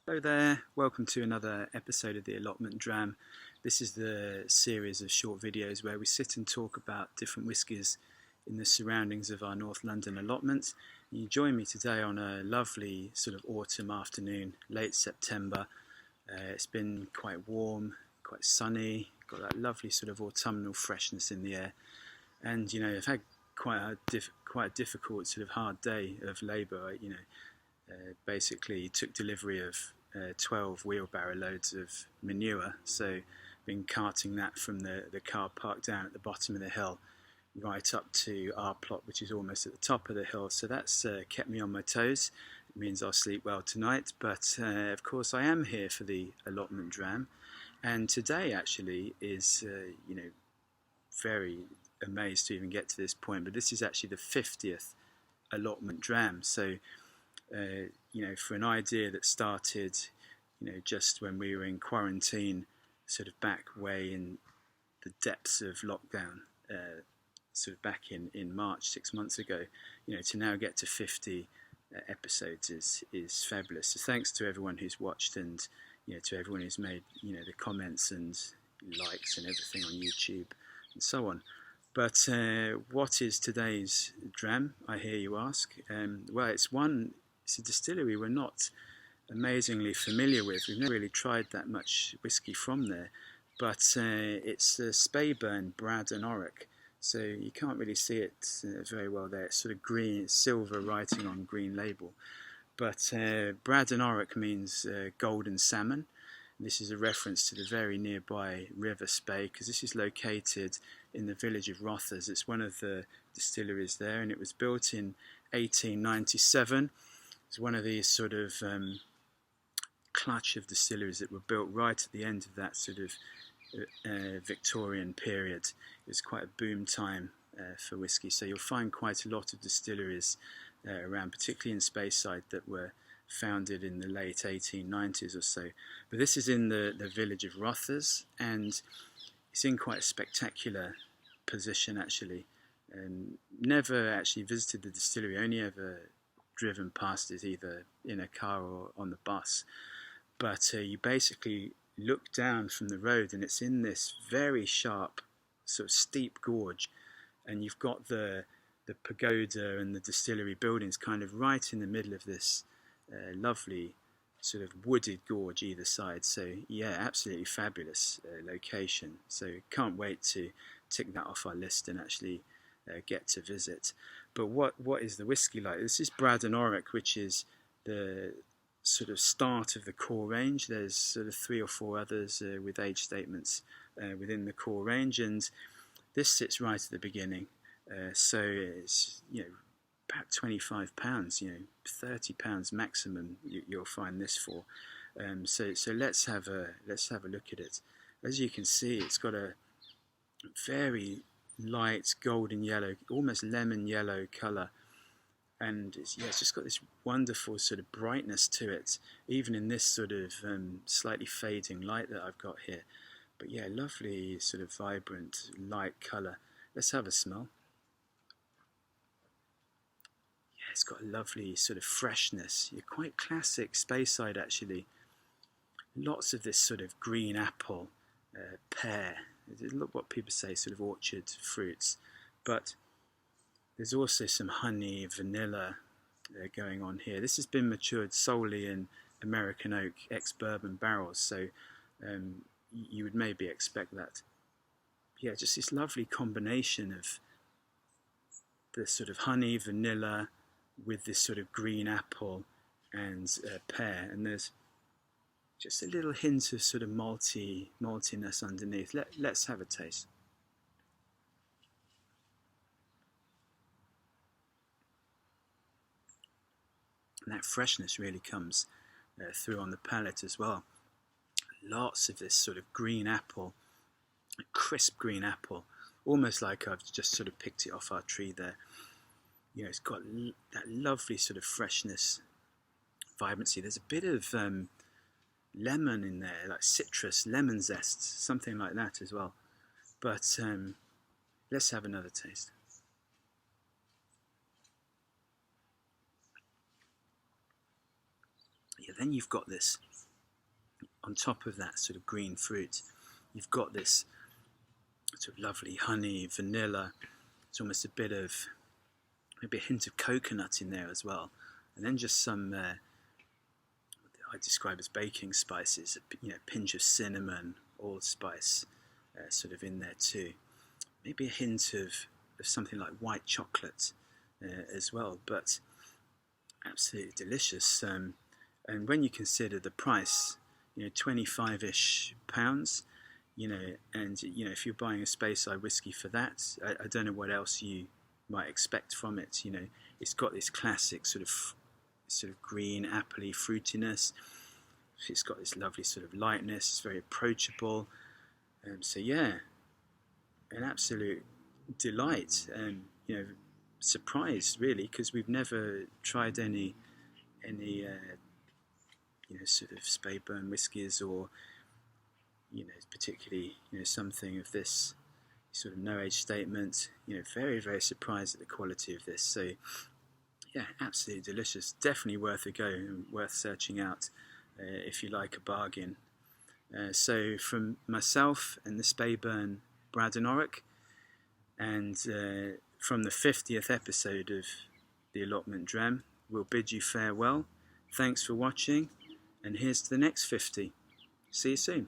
Hello there, welcome to another episode of the Allotment Dram. This is the series of short videos where we sit and talk about different whiskies in the surroundings of our North London allotment. And you join me today on a lovely sort of autumn afternoon, late September. It's been quite warm, quite sunny, got that lovely sort of autumnal freshness in the air. And I've had quite a difficult sort of hard day of labour. Basically took delivery of 12 wheelbarrow loads of manure, so been carting that from the car park down at the bottom of the hill right up to our plot, which is almost at the top of the hill. So that's kept me on my toes. It means I'll sleep well tonight, but of course I am here for the Allotment Dram, and today actually is very amazed to even get to this point, but this is actually the 50th Allotment Dram. So for an idea that started, just when we were in quarantine, sort of back way in the depths of lockdown, sort of back in March 6 months ago, to now get to 50 episodes is fabulous. So thanks to everyone who's watched, and to everyone who's made the comments and likes and everything on YouTube and so on. But what is today's dram, I hear you ask? Well, it's a distillery we're not amazingly familiar with. We've never really tried that much whiskey from there, but it's the Speyburn Bradan Orach. So you can't really see it very well there. It's sort of green, silver writing on green label. But Bradan Orach means golden salmon. This is a reference to the very nearby River Spey, because this is located in the village of Rothes. It's one of the distilleries there, and it was built in 1897. It's one of these sort of clutch of distilleries that were built right at the end of that sort of Victorian period. It was quite a boom time for whiskey, so you'll find quite a lot of distilleries around, particularly in Speyside, that were founded in the late 1890s or so. But this is in the village of Rothes, and it's in quite a spectacular position actually. Never actually visited the distillery, only ever driven past it either in a car or on the bus. But you basically look down from the road, and it's in this very sharp sort of steep gorge, and you've got the pagoda and the distillery buildings kind of right in the middle of this lovely sort of wooded gorge either side. So yeah, absolutely fabulous location. So can't wait to tick that off our list and actually get to visit. But what is the whiskey like? This is Bradan Orach, which is the sort of start of the core range. There's sort of 3 or 4 others with age statements within the core range, and this sits right at the beginning. So it's about £25, £30 maximum you'll find this for. So let's have a look at it. As you can see, it's got a very light golden yellow, almost lemon yellow colour, and it's just got this wonderful sort of brightness to it, even in this sort of slightly fading light that I've got here. But yeah, lovely sort of vibrant light colour. Let's have a smell. Yeah, it's got a lovely sort of freshness. You're quite classic Speyside actually. Lots of this sort of green apple, pear, what people say, sort of orchard fruits, but there's also some honey, vanilla going on here. This has been matured solely in American oak ex-bourbon barrels, so you would maybe expect that. Yeah, just this lovely combination of the sort of honey, vanilla with this sort of green apple and pear, and there's just a little hint of sort of maltiness underneath. Let's have a taste. And that freshness really comes through on the palate as well. Lots of this sort of green apple, crisp green apple, almost like I've just sort of picked it off our tree there. It's got that lovely sort of freshness, vibrancy. There's a bit of lemon in there, like citrus, lemon zest, something like that as well. But let's have another taste. then you've got this, on top of that sort of green fruit, you've got this sort of lovely honey, vanilla. It's almost a bit of, maybe a hint of coconut in there as well. And then just some, I describe as baking spices, a pinch of cinnamon, allspice, sort of in there too. Maybe a hint of something like white chocolate as well, but absolutely delicious. And when you consider the price, 25-ish pounds, and if you're buying a Speyside whiskey for that, I don't know what else you might expect from it. It's got this classic sort of green, appley fruitiness. It's got this lovely sort of lightness. It's very approachable. So yeah, an absolute delight. Surprised really, because we've never tried any sort of Speyburn whiskies, or particularly something of this sort of no age statement. Very, very surprised at the quality of this. So yeah, absolutely delicious. Definitely worth a go and worth searching out if you like a bargain. So from myself and the Speyburn Bradan Orach, and from the 50th episode of the Allotment Dram, we'll bid you farewell. Thanks for watching, and here's to the next 50. See you soon.